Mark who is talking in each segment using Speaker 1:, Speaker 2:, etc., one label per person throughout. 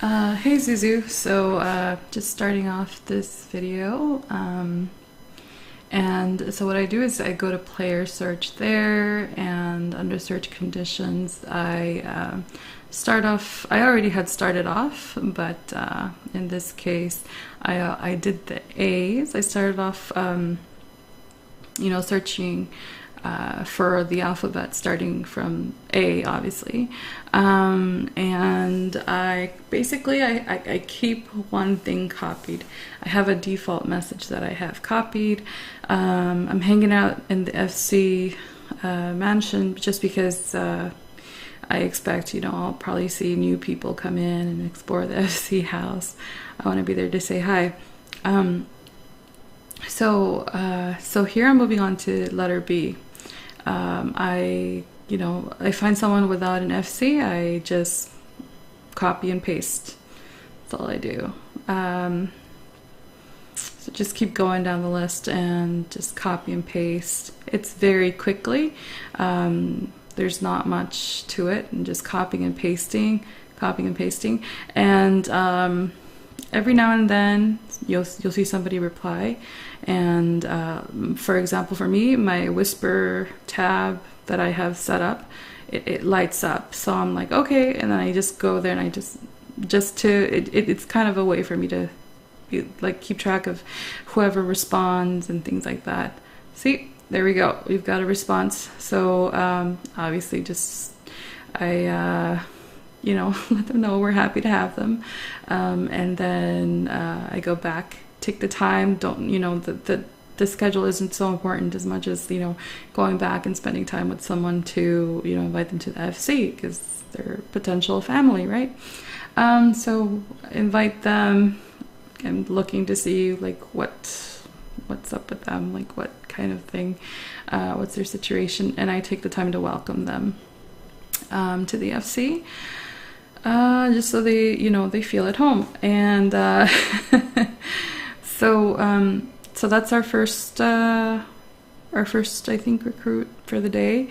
Speaker 1: Hey Zuzu, so just starting off this video, and so what I do is I go to player search there, and under search conditions I already had started off, but in this case I did the A's. I started off searching for the alphabet starting from A, obviously. And I keep one thing copied. I have a default message that I have copied. I'm hanging out in the FC mansion just because I expect, I'll probably see new people come in and explore the FC house. I want to be there to say hi. So here I'm moving on to letter B. I find someone without an FC, I just copy and paste. That's all I do. So just keep going down the list and just copy and paste. It's very quickly. There's not much to it, and just copying and pasting. And every now and then you'll see somebody reply, and for example, for me, my whisper tab that I have set up, it lights up, so I'm like, okay, and then I just go there and I it's kind of a way for me to keep track of whoever responds and things like that. See, there we go, we've got a response. So obviously I let them know we're happy to have them, and then I go back, take the time. The schedule isn't so important as much as going back and spending time with someone to invite them to the FC, because they're potential family, right? So invite them. I'm looking to see what's up with them, what kind of thing, what's their situation, and I take the time to welcome them to the FC. Just so they feel at home. And so that's our first I think recruit for the day.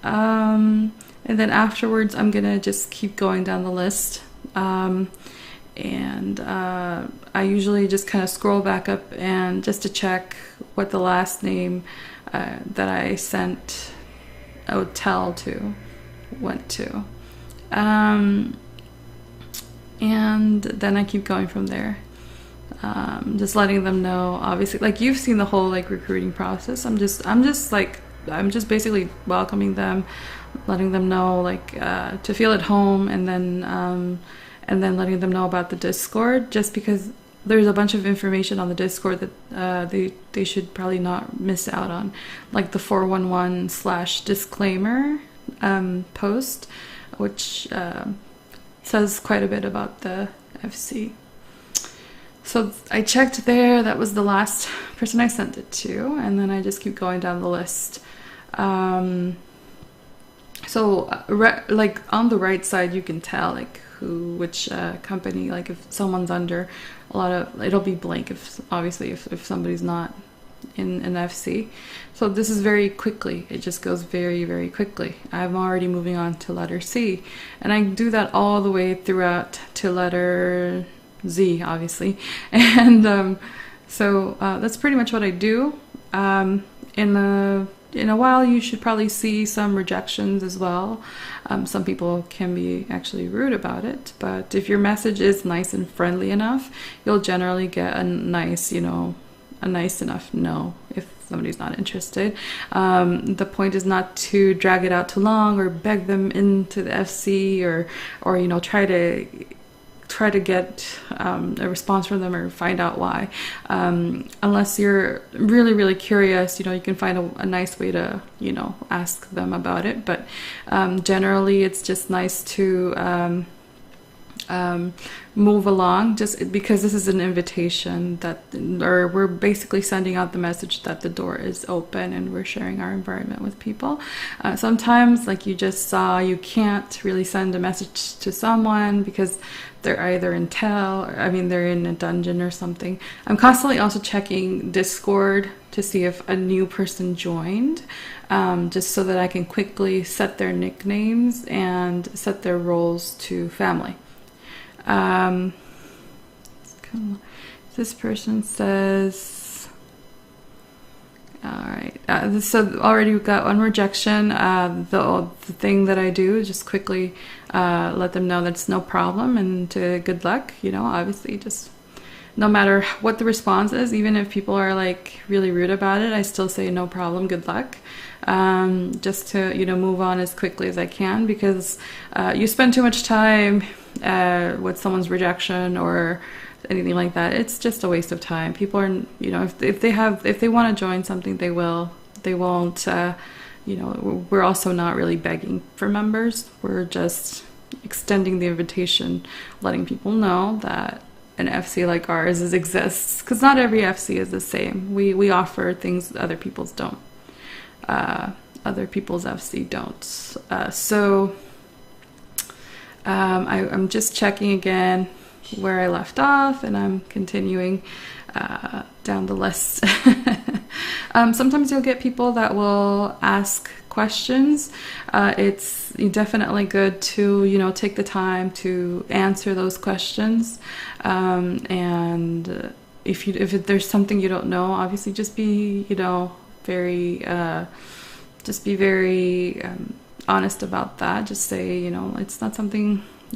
Speaker 1: And then afterwards I'm gonna just keep going down the list. And I usually just kind of scroll back up and just to check what the last name that I sent a hotel to went to. And then I keep going from there. Just letting them know, obviously, you've seen the whole recruiting process. I'm just basically welcoming them, letting them know to feel at home, and then letting them know about the Discord, just because there's a bunch of information on the Discord that they should probably not miss out on, like the 411/disclaimer post, which says quite a bit about the FC. So I checked there, that was the last person I sent it to, and then I just keep going down the list. On the right side you can tell which company, if someone's under a lot of, it'll be blank if somebody's not in an FC. So this is very quickly, it just goes very, very quickly. I'm already moving on to letter C, and I do that all the way throughout to letter Z, obviously. And so that's pretty much what I do. In a while you should probably see some rejections as well. Some people can be actually rude about it, but if your message is nice and friendly enough, you'll generally get a nice enough no if somebody's not interested. The point is not to drag it out too long or beg them into the FC or try to get a response from them or find out why. Unless you're really, really curious, you can find a nice way to, ask them about it. But generally it's just nice to move along, just because this is an invitation or we're basically sending out the message that the door is open and we're sharing our environment with people. Sometimes, like you just saw, you can't really send a message to someone because they're either they're in a dungeon or something. I'm constantly also checking Discord to see if a new person joined, just so that I can quickly set their nicknames and set their roles to family. This person says, all right, so already we've got one rejection. The thing that I do is just quickly let them know that it's no problem and good luck. Obviously, just no matter what the response is, even if people are like really rude about it, I still say no problem, good luck. Just to move on as quickly as I can, because you spend too much time with someone's rejection or anything like that, it's just a waste of time. People are, if they want to join something, they will. They won't. We're also not really begging for members. We're just extending the invitation, letting people know that an FC like ours exists, because not every FC is the same. We offer things other people's don't. Other people's FC don't. I'm just checking again where I left off, and I'm continuing down the list. Sometimes you'll get people that will ask questions. It's definitely good to take the time to answer those questions, and if there's something you don't know, obviously just be very honest about that. Just say,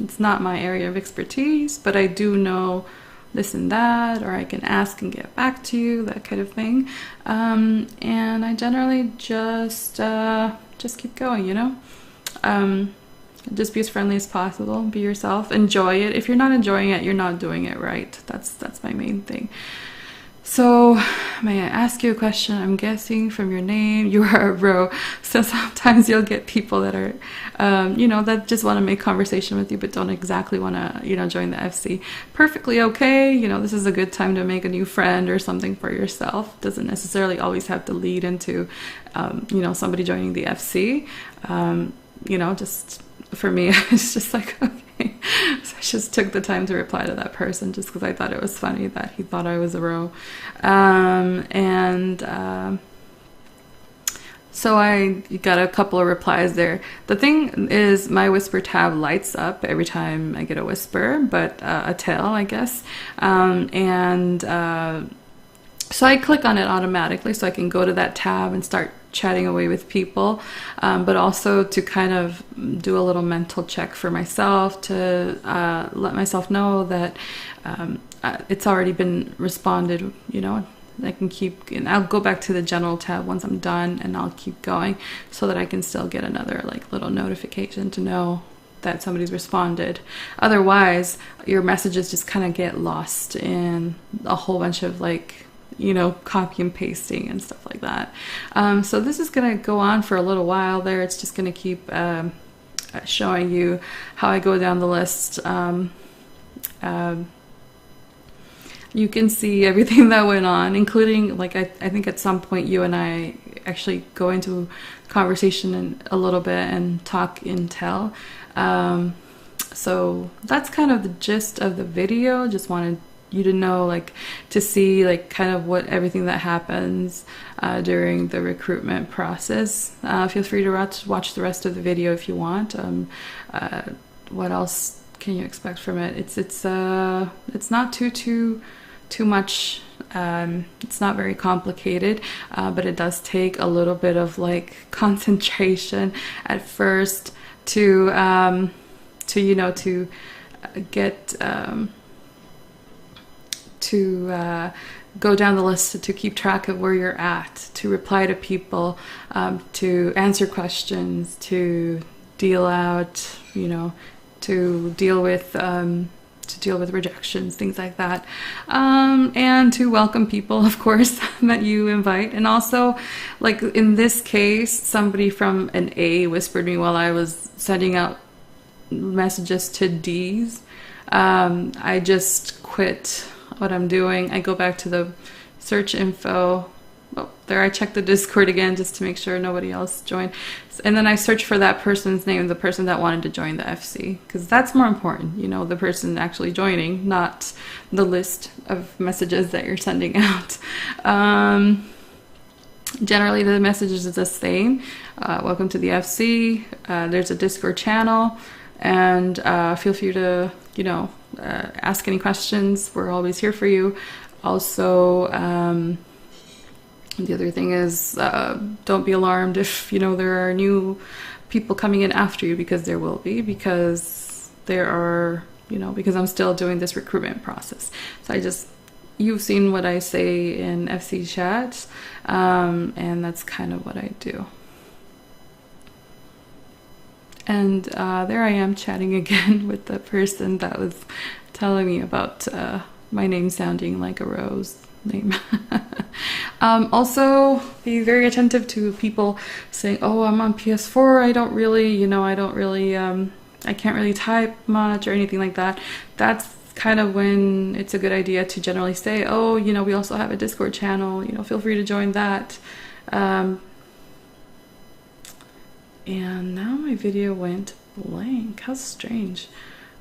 Speaker 1: it's not my area of expertise, but I do know this and that, or I can ask and get back to you, that kind of thing. And I generally just keep going, just be as friendly as possible, be yourself, enjoy it. If you're not enjoying it, you're not doing it right. That's my main thing. So, may I ask you a question? I'm guessing from your name, you are a bro. So sometimes you'll get people that are, that just want to make conversation with you, but don't exactly want to, join the FC. Perfectly okay. This is a good time to make a new friend or something for yourself. Doesn't necessarily always have to lead into, somebody joining the FC. Just for me, it's just like, okay. So I just took the time to reply to that person just because I thought it was funny that he thought I was a row. So I got a couple of replies there. The thing is, my whisper tab lights up every time I get a whisper, but a tail, I guess. So I click on it automatically so I can go to that tab and start chatting away with people, but also to kind of do a little mental check for myself to let myself know that it's already been responded, I can keep, and I'll go back to the general tab once I'm done, and I'll keep going so that I can still get another little notification to know that somebody's responded. Otherwise, your messages just kind of get lost in a whole bunch of copy and pasting and stuff like that. So this is going to go on for a little while there. It's just going to keep showing you how I go down the list. You can see everything that went on, including, I think at some point you and I actually go into conversation a little bit and talk intel. So that's kind of the gist of the video. Just wanted you to know, to see kind of what everything that happens during the recruitment process. Feel free to watch the rest of the video if you want. What else can you expect from it? It's not too much. It's not very complicated, but it does take a little bit of concentration at first to get to go down the list, to keep track of where you're at, to reply to people, to answer questions, to deal out, to deal with rejections, things like that, and to welcome people, of course, that you invite. And also, in this case, somebody from an A whispered me while I was sending out messages to D's. I just quit what I'm doing. I go back to the search info. Well, there I check the Discord again just to make sure nobody else joined. And then I search for that person's name, the person that wanted to join the FC, because that's more important, the person actually joining, not the list of messages that you're sending out. Generally, the messages are the same. Welcome to the FC. There's a Discord channel, and feel free to, ask any questions. We're always here for you. Also, the other thing is, don't be alarmed if, you know, there are new people coming in after you, because there will be, because there are, you know, because I'm still doing this recruitment process. So you've seen what I say in FC chat, and that's kind of what I do. And there I am chatting again with the person that was telling me about my name sounding like a rose name. Also, be very attentive to people saying, oh, I'm on PS4, I don't really, you know, I can't really type much or anything like that. That's kind of when it's a good idea to generally say, oh, you know, we also have a Discord channel, you know, feel free to join that. And now my video went blank. How strange.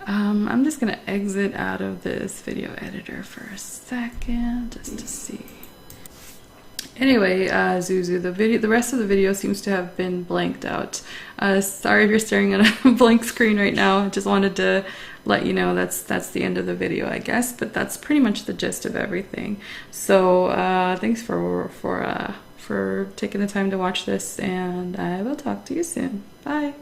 Speaker 1: I'm just gonna exit out of this video editor for a second just to see. Anyway, Zuzu, the rest of the video seems to have been blanked out. Sorry if you're staring at a blank screen right now. I just wanted to let you know that's the end of the video, I guess. But that's pretty much the gist of everything. So thanks for taking the time to watch this, and I will talk to you soon. Bye.